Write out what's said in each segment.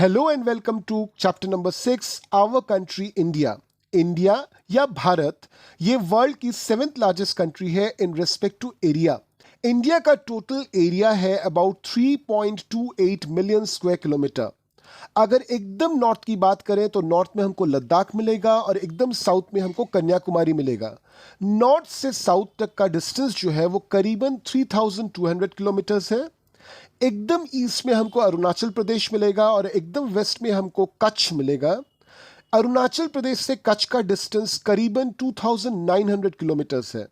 Hello and welcome to chapter number 6 our country India. India या भारत ये world की 7th largest country है in respect to area. India का total area है about 3.28 million square kilometre. अगर एकदम north की बात करें तो नॉर्थ में हमको लद्दाख मिलेगा और एकदम साउथ में हमको कन्याकुमारी मिलेगा। नॉर्थ से साउथ तक का डिस्टेंस जो है वो करीबन 3200 किलोमीटर्स है। एकदम ईस्ट में हमको अरुणाचल प्रदेश मिलेगा और एकदम वेस्ट में हमको कच्छ मिलेगा। अरुणाचल प्रदेश से कच्छ का डिस्टेंस करीबन 2900 किलोमीटर्स है।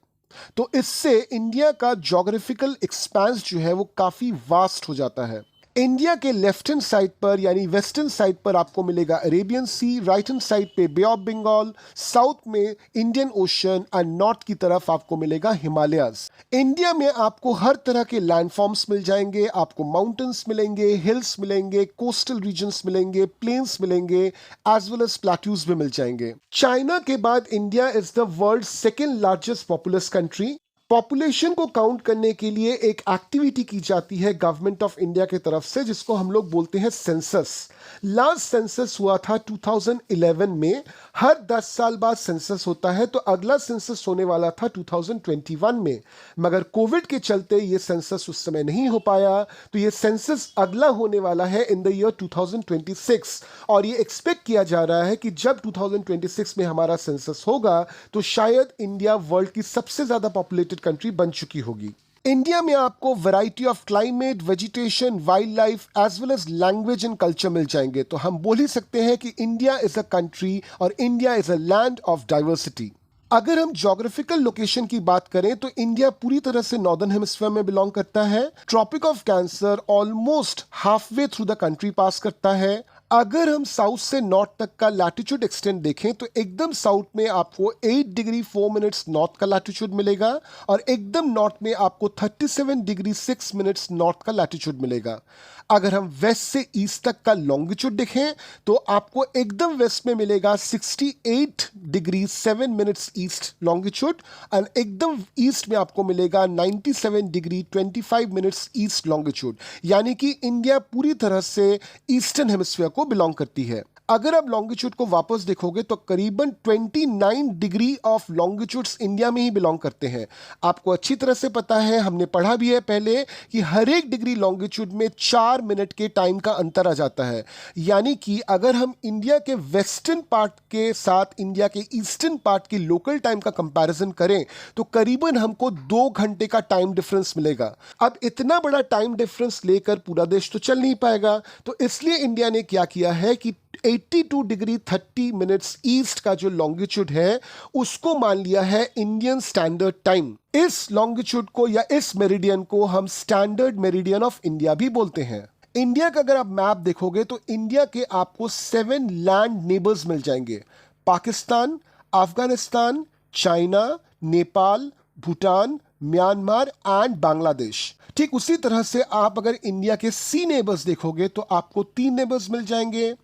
तो इससे इंडिया का ज्योग्राफिकल एक्सपेंस जो है वो काफी वास्ट हो जाता है। इंडिया के लेफ्ट हैंड साइड पर यानी वेस्टर्न साइड पर आपको मिलेगा अरेबियन सी, राइट हैंड साइड पे बे ऑफ बंगाल, साउथ में इंडियन ओशन एंड नॉर्थ की तरफ आपको मिलेगा हिमालयाज। इंडिया में आपको हर तरह के लैंडफॉर्म्स मिल जाएंगे, आपको माउंटेन्स मिलेंगे, हिल्स मिलेंगे, कोस्टल रीजन्स मिलेंगे, प्लेन्स मिलेंगे, एज वेल एज प्लेट्यूज भी मिल जाएंगे। चाइना के बाद India is the world second largest populace country. Population को काउंट करने के लिए एक एक्टिविटी की जाती है गवर्नमेंट ऑफ इंडिया की तरफ से जिसको हम लोग बोलते हैं सेंसस। लास्ट सेंसस हुआ था 2011 में। हर 10 साल बाद सेंसस होता है, तो अगला सेंसस होने वाला था 2021 में, मगर कोविड के चलते ये सेंसस उस समय नहीं हो पाया। तो ये सेंसस अगला होने वाला है इन द ईयर 2026 और ये एक्सपेक्ट किया जा रहा है कि जब 2026 में हमारा सेंसस होगा तो शायद इंडिया वर्ल्ड की सबसे ज्यादा पॉपुलेटेड कंट्री बन चुकी होगी। इंडिया में आपको variety of climate, vegetation, wild life as well as language and culture मिल जाएंगे। तो हम बोल ही सकते हैं कि इंडिया इज अ कंट्री और India is a land of diversity. अगर हम ज्योग्राफिकल लोकेशन की बात करें तो इंडिया पूरी तरह से नॉर्दर्न हेमिस्फीयर में बिलोंग करता है। Tropic of cancer almost half way through the country pass करता है। अगर हम साउथ से नॉर्थ तक का लैटिट्यूड एक्सटेंड देखें तो एकदम साउथ में आपको 8 डिग्री 4 मिनट्स नॉर्थ का लैटिट्यूड मिलेगा और एकदम नॉर्थ में आपको 37 डिग्री 6 मिनट्स नॉर्थ का लैटिट्यूड मिलेगा। अगर हम वेस्ट से ईस्ट तक का लॉन्गिट्यूड देखें तो आपको एकदम वेस्ट में मिलेगा 68 डिग्री 7 मिनट्स ईस्ट लॉन्गिट्यूड और एकदम ईस्ट में आपको मिलेगा 97 डिग्री 25 मिनट्स ईस्ट लॉन्गिट्यूड। यानी कि इंडिया पूरी तरह से ईस्टर्न हेमिस्फीयर को बिलोंग करती है। अगर आप लॉन्गिट्यूड को वापस देखोगे तो करीबन 29 डिग्री ऑफ लॉन्गिट्यूड्स इंडिया में ही बिलोंग करते हैं। आपको अच्छी तरह से पता है, हमने पढ़ा भी है पहले कि हर एक डिग्री लॉन्गिट्यूड में 4 मिनट के टाइम का अंतर आ जाता है। यानी कि अगर हम इंडिया के वेस्टर्न पार्ट के साथ इंडिया के ईस्टर्न पार्ट की लोकल टाइम का कंपैरिजन करें तो करीबन हमको 2 घंटे का टाइम डिफरेंस मिलेगा। अब इतना बड़ा टाइम डिफरेंस लेकर पूरा देश तो चल नहीं पाएगा, तो इसलिए इंडिया ने क्या किया है कि 82 डिग्री 30 मिनट्स ईस्ट का जो लॉन्गिट्यूड है उसको मान लिया है इंडियन स्टैंडर्ड टाइम। इस लॉन्गिट्यूड को या इस मेरिडियन को हम स्टैंडर्ड मेरिडियन ऑफ इंडिया भी बोलते हैं। इंडिया का अगर आप मैप देखोगे तो इंडिया के आपको 7 लैंड नेबर्स मिल जाएंगे। Pakistan, Afghanistan, China, Nepal, Bhutan, Myanmar and Bangladesh. ठीक उसी तरह से आप अगर इंडिया के सी नेबर्स देखोगे तो आपको 3 नेबर्स मिल जाएंगे,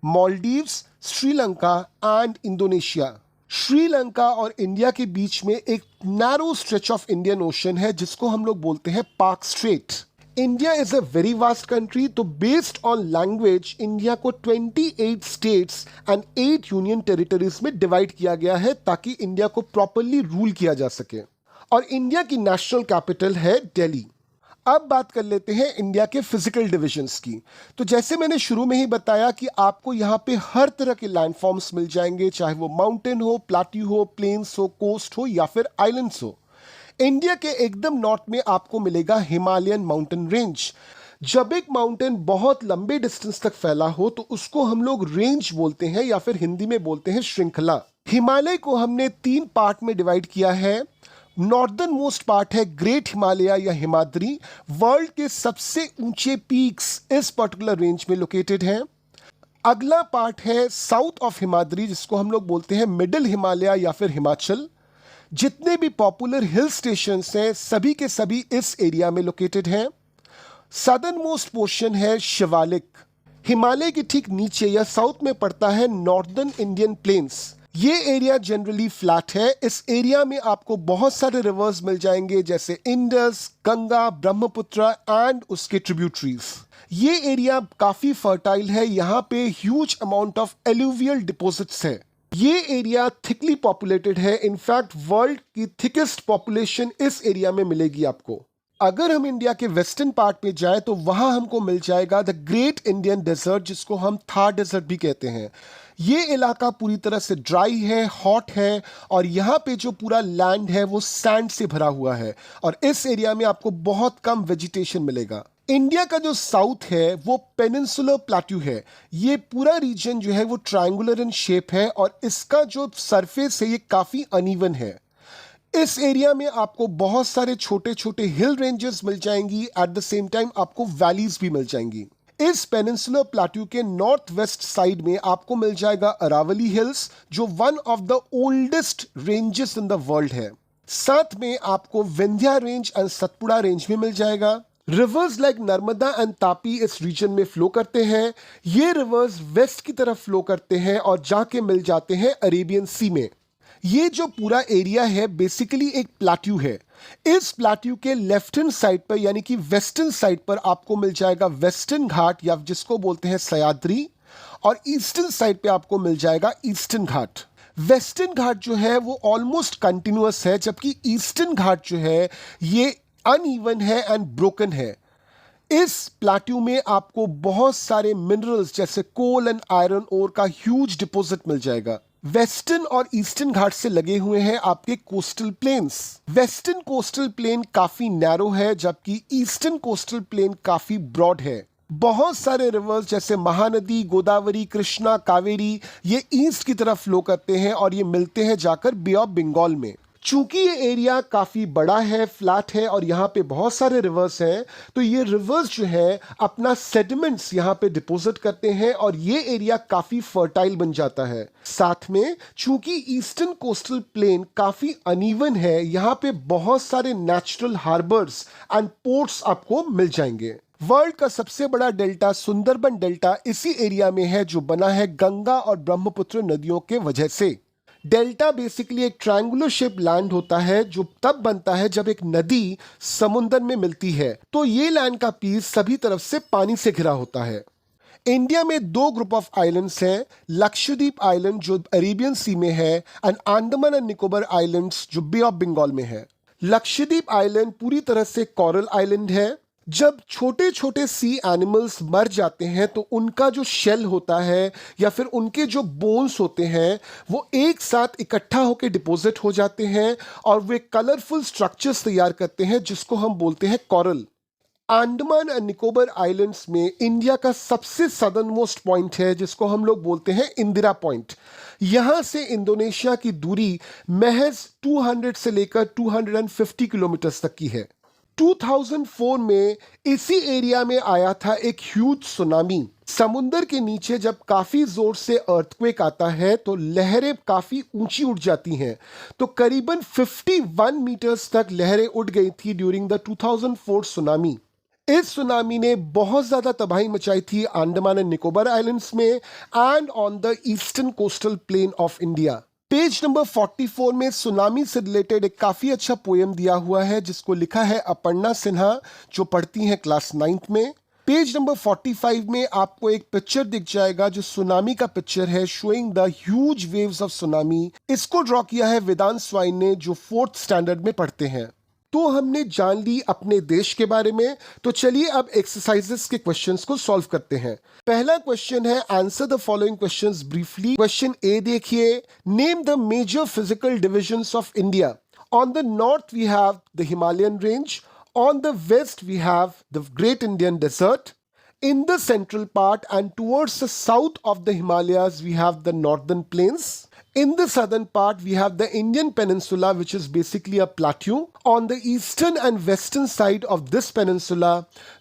मालदीव्स, श्रीलंका एंड इंडोनेशिया। श्रीलंका और इंडिया के बीच में एक narrow stretch of Indian ocean है जिसको हम लोग बोलते हैं पाक straight. India is a very vast country, तो बेस्ड ऑन लैंग्वेज इंडिया को 28 स्टेट्स एंड 8 यूनियन टेरिटरीज में डिवाइड किया गया है ताकि इंडिया को प्रॉपरली रूल किया जा सके। और इंडिया की नेशनल कैपिटल है दिल्ली। अब बात कर लेते हैं इंडिया के फिजिकल डिविजन्स की। तो जैसे मैंने शुरू में ही बताया कि आपको यहाँ पे हर तरह के लैंडफॉर्म्स मिल जाएंगे, चाहे वो माउंटेन हो, प्लेट्यू हो, प्लेन्स हो, कोस्ट हो या फिर आइलैंड्स हो। इंडिया के एकदम नॉर्थ में आपको मिलेगा हिमालयन माउंटेन रेंज। जब एक माउंटेन बहुत लंबे डिस्टेंस तक फैला हो तो उसको हम लोग रेंज बोलते हैं या फिर हिंदी में बोलते हैं श्रृंखला। हिमालय को हमने 3 पार्ट में डिवाइड किया है। नॉर्दर्न मोस्ट पार्ट है ग्रेट हिमालय या हिमाद्री। वर्ल्ड के सबसे ऊंचे पीक्स इस पर्टिकुलर रेंज में लोकेटेड हैं। अगला पार्ट है साउथ ऑफ हिमाद्री जिसको हम लोग बोलते हैं मिडिल हिमालय या फिर हिमाचल। जितने भी पॉपुलर हिल स्टेशंस हैं सभी के सभी इस एरिया में लोकेटेड हैं। सदर्न मोस्ट पोर्शन है शिवालिक। हिमालय के ठीक नीचे या साउथ में पड़ता है नॉर्दर्न इंडियन प्लेन्स। ये एरिया जनरली फ्लैट है। इस एरिया में आपको बहुत सारे रिवर्स मिल जाएंगे जैसे इंडस, गंगा, ब्रह्मपुत्र एंड उसके ट्रिब्यूटरीज। ये एरिया काफी फर्टाइल है, यहाँ पे huge amount of alluvial deposits है। ये एरिया थिकली पॉपुलेटेड है, इनफैक्ट वर्ल्ड की थिकेस्ट पॉपुलेशन इस एरिया में मिलेगी आपको। अगर हम इंडिया के वेस्टर्न पार्ट पे जाए तो वहां हमको मिल जाएगा द ग्रेट इंडियन डेजर्ट, जिसको हम थार डेजर्ट भी कहते हैं। ये इलाका पूरी तरह से ड्राई है, हॉट है, और यहाँ पे जो पूरा लैंड है वो सैंड से भरा हुआ है, और इस एरिया में आपको बहुत कम वेजिटेशन मिलेगा। इंडिया का जो साउथ है वो पेनिनसुलर प्लेट्यू है। ये पूरा रीजन जो है वो ट्रायंगुलर इन शेप है, और इसका जो सरफेस है ये काफी अनइवन है। इस एरिया में आपको बहुत सारे छोटे छोटे हिल रेंजेस मिल जाएंगी, एट द सेम टाइम आपको वैलीज भी मिल जाएंगी। इस पेनिनसुलर प्लेट्यू के नॉर्थ वेस्ट साइड में आपको मिल जाएगा अरावली हिल्स, जो one of the oldest ranges in the world है। साथ में आपको Vindhya range and Satpura range भी मिल जाएगा। Reverse like Narmada and Tapi इस रीजन में फ्लो करते हैं। ये रिवर्स वेस्ट की तरफ फ्लो करते हैं और जाके मिल जाते हैं अरेबियन सी में। ये जो पूरा एरिया है बेसिकली एक प्लेट्यू है। इस प्लेट्यू के लेफ्ट हैंड साइड पर यानी कि वेस्टर्न साइड पर आपको मिल जाएगा वेस्टर्न घाट, या जिसको बोलते हैं सह्याद्री, और ईस्टर्न साइड पे आपको मिल जाएगा ईस्टर्न घाट। वेस्टर्न घाट जो है वो ऑलमोस्ट कंटिन्यूअस है, जबकि ईस्टर्न घाट जो है ये अनइवन है एंड ब्रोकन है। इस प्लेट्यू में आपको बहुत सारे मिनरल्स जैसे कोल एंड आयरन ओर का ह्यूज डिपॉजिट मिल जाएगा। वेस्टर्न और ईस्टर्न घाट से लगे हुए हैं आपके coastal planes. Western coastal plain काफी नैरो है, जबकि ईस्टर्न कोस्टल प्लेन काफी ब्रॉड है। बहुत सारे रिवर्स जैसे महानदी, गोदावरी, कृष्णा, कावेरी ये ईस्ट की तरफ फ्लो करते हैं, और ये मिलते हैं जाकर बे ऑफ बंगाल में। चूंकि ये एरिया काफी बड़ा है, फ्लैट है, और यहाँ पे बहुत सारे रिवर्स हैं, तो ये रिवर्स जो है अपना सेडिमेंट्स यहाँ पे डिपॉजिट करते हैं, और ये एरिया काफी फर्टाइल बन जाता है। साथ में चूंकि ईस्टर्न कोस्टल प्लेन काफी अनइवन है, यहाँ पे बहुत सारे नेचुरल हार्बर्स एंड पोर्ट्स आपको मिल जाएंगे। वर्ल्ड का सबसे बड़ा डेल्टा सुंदरबन डेल्टा इसी एरिया में है, जो बना है गंगा और ब्रह्मपुत्र नदियों के वजह से। डेल्टा बेसिकली एक ट्रायंगुलर शेप लैंड होता है, जो तब बनता है जब एक नदी समुद्र में मिलती है, तो ये लैंड का पीस सभी तरफ से पानी से घिरा होता है। इंडिया में दो ग्रुप ऑफ आइलैंड्स हैं, लक्षद्वीप आइलैंड जो अरेबियन सी में है, and Andaman and Nicobar islands जो बे ऑफ बंगाल में है। लक्षद्वीप आइलैंड पूरी तरह से कोरल आइलैंड है। जब छोटे छोटे सी एनिमल्स मर जाते हैं तो उनका जो शेल होता है या फिर उनके जो बोन्स होते हैं वो एक साथ इकट्ठा होकर डिपॉजिट हो जाते हैं, और वे कलरफुल स्ट्रक्चर्स तैयार करते हैं जिसको हम बोलते हैं coral. Andaman and Nicobar islands में इंडिया का सबसे सदर्न मोस्ट पॉइंट है, जिसको हम लोग बोलते हैं इंदिरा पॉइंट। यहां से इंडोनेशिया की दूरी महज 200 से लेकर 250 किलोमीटर तक की है। 2004 में इसी एरिया में आया था एक ह्यूज सुनामी। समुंदर के नीचे जब काफी जोर से अर्थक्वेक आता है तो लहरें काफी ऊंची उठ जाती हैं, तो करीबन 51 मीटर्स तक लहरें उठ गई थी ड्यूरिंग द 2004 सुनामी। इस सुनामी ने बहुत ज्यादा तबाही मचाई थी अंडमान एंड निकोबार आइलैंड्स में and on the eastern coastal plain of India. Page number 44 में सुनामी से रिलेटेड एक काफी अच्छा पोएम दिया हुआ है, जिसको लिखा है अपर्णा सिन्हा, जो पढ़ती हैं क्लास 9th में। पेज नंबर 45 में आपको एक पिक्चर दिख जाएगा जो सुनामी का पिक्चर है, showing the huge waves of tsunami. इसको ड्रॉ किया है वेदांत स्वाइन ने, जो 4th स्टैंडर्ड में पढ़ते हैं। तो हमने जान ली अपने देश के बारे में, तो चलिए अब एक्सरसाइजेस के क्वेश्चंस को सॉल्व करते हैं। पहला क्वेश्चन है answer the following questions briefly. Question A देखिए, name the major physical divisions of India. On the north we have the Himalayan range, on the west we have the great Indian desert, in the central part and towards the south of the Himalayas we have the northern plains. In the southern part we have the Indian peninsula, which is basically a plateau. On the eastern and western side of this peninsula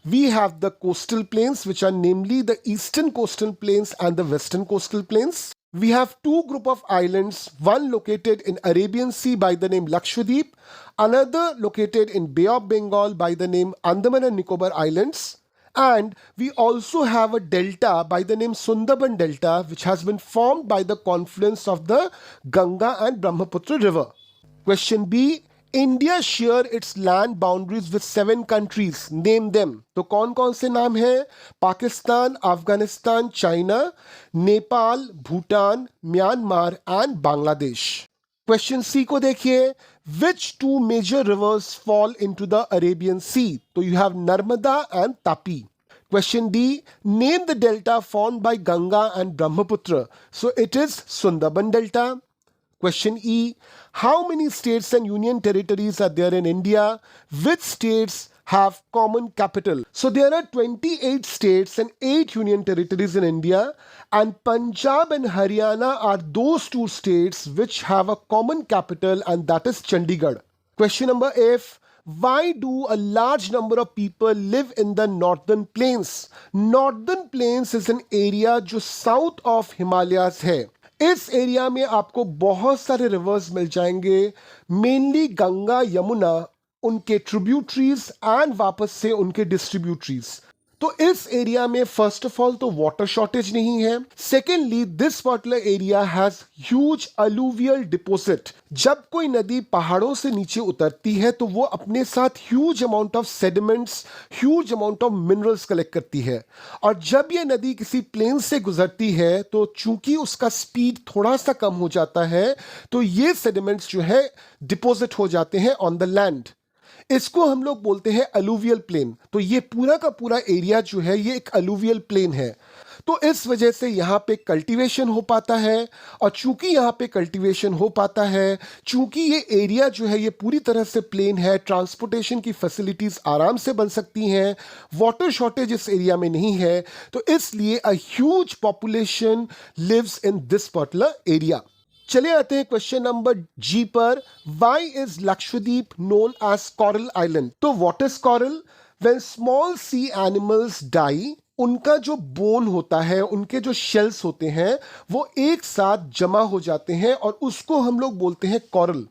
we have the coastal plains, which are namely the eastern coastal plains and the western coastal plains. We have two group of islands, one located in Arabian Sea by the name Lakshadweep, another located in Bay of Bengal by the name Andaman and Nicobar Islands. And we also have a delta by the name Sundarban Delta, which has been formed by the confluence of the Ganga and Brahmaputra river. Question B, India share its land boundaries with 7 countries, name them. तो कौन कौन से नाम है? Pakistan, Afghanistan, China, Nepal, Bhutan, Myanmar and Bangladesh. Question C को देखिए, which two major rivers fall into the Arabian sea? तो you have Narmada and Tapi. Question D, name the delta formed by Ganga and Brahmaputra. So it is Sundarban Delta. Question E, how many states and union territories are there in India? Which states have common capital? So there are 28 states and 8 union territories in India, and Punjab and Haryana are those two states which have a common capital, and that is Chandigarh. Question number F, why do a large number of people live in the northern plains? Northern plains is an area जो south of Himalayas है। इस area में आपको बहुत सारे reverse मिल जाएंगे, mainly Ganga, Yamuna, उनके tributaries and वापस से उनके डिस्ट्रीब्यूटरीज। तो इस एरिया में फर्स्ट ऑफ ऑल तो वाटर शॉर्टेज नहीं है। Secondly, this particular area has huge alluvial deposit. जब कोई नदी पहाड़ों से नीचे उतरती है तो वो अपने साथ huge amount of sediments, huge amount of minerals collect करती है। और जब ये नदी किसी प्लेन से गुजरती है तो चूंकि उसका स्पीड थोड़ा सा कम हो जाता है तो ये सेडिमेंट्स जो है डिपोजिट हो जाते हैं ऑन द लैंड। इसको हम लोग बोलते हैं अलूवियल प्लेन। तो ये पूरा का पूरा एरिया जो है ये एक अलूवियल प्लेन है। तो इस वजह से यहाँ पे कल्टीवेशन हो पाता है, और चूंकि यहाँ पे कल्टीवेशन हो पाता है, चूंकि ये एरिया जो है ये पूरी तरह से प्लेन है, ट्रांसपोर्टेशन की फैसिलिटीज आराम से बन सकती हैं, वाटर शॉर्टेज इस एरिया में नहीं है, तो इसलिए a huge population lives in this particular area. चले आते हैं क्वेश्चन नंबर जी पर। Why is Lakshadweep known as coral island? तो what is coral? When small sea animals die, उनका जो बोन होता है, उनके जो शेल्स होते हैं वो एक साथ जमा हो जाते हैं और उसको हम लोग बोलते हैं कॉरल।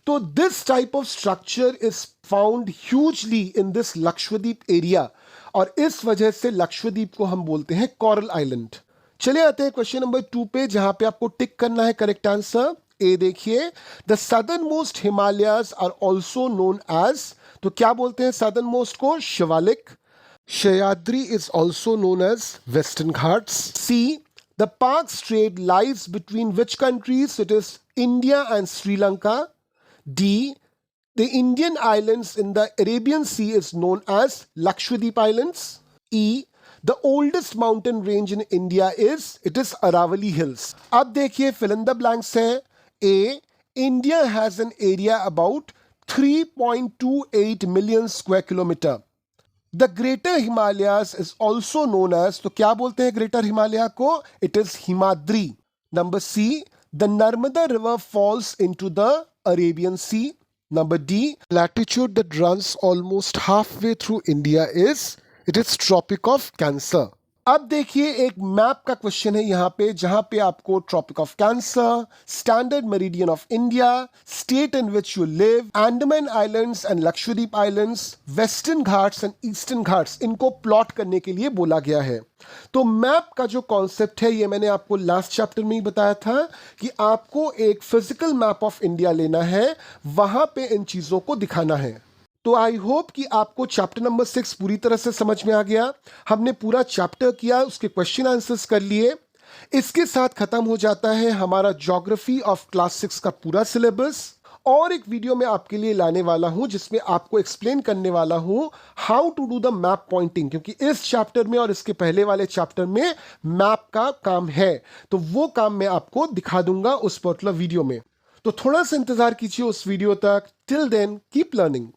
तो this type of structure is found hugely in this Lakshadweep area, और इस वजह से लक्षद्वीप को हम बोलते हैं कॉरल आइलैंड। चले आते हैं क्वेश्चन नंबर 2 पे, जहां पे आपको टिक करना है करेक्ट आंसर। ए देखिए, the southern most Himalayas are also known as, तो क्या बोलते हैं सदर्न मोस्ट को? Shivalik. Sahyadri is also known as Western Ghats. C, the Palk strait lies between which countries? It is India and Sri Lanka. D, the Indian islands in the Arabian sea is known as Lakshadweep islands. E, The oldest mountain range in India is, it is Aravalli Hills. अब देखिए fill in the blanks है। A, India has an area about 3.28 million square kilometer. The Greater Himalayas is also known as, तो क्या बोलते हैं Greater Himalaya को? It is Himadri. Number C, the Narmada River falls into the Arabian Sea. Number D, latitude that runs almost halfway through India is, it is tropic of cancer. अब देखिए एक map का question है यहाँ पे, जहां पे आपको tropic of cancer, standard meridian of India, state in which you live, Andaman islands and Lakshadweep islands, western Ghats and eastern Ghats, इनको प्लॉट करने के लिए बोला गया है। तो मैप का जो कॉन्सेप्ट है ये मैंने आपको लास्ट चैप्टर में ही बताया था कि आपको एक फिजिकल मैप ऑफ इंडिया लेना है, वहां पे इन चीजों को दिखाना है। तो आई होप कि आपको चैप्टर नंबर 6 पूरी तरह से समझ में आ गया। हमने पूरा चैप्टर किया, उसके क्वेश्चन आंसर्स कर लिए। इसके साथ खत्म हो जाता है हमारा ज्योग्राफी ऑफ क्लास 6 का पूरा सिलेबस। और एक वीडियो मैं आपके लिए लाने वाला हूं जिसमें आपको एक्सप्लेन करने वाला हूं how to do the map pointing, क्योंकि इस चैप्टर में और इसके पहले वाले चैप्टर में मैप का काम है, तो वो काम मैं आपको दिखा दूंगा उस पर्टिकुलर वीडियो में। तो थोड़ा सा इंतजार कीजिए उस वीडियो तक। Till then keep learning.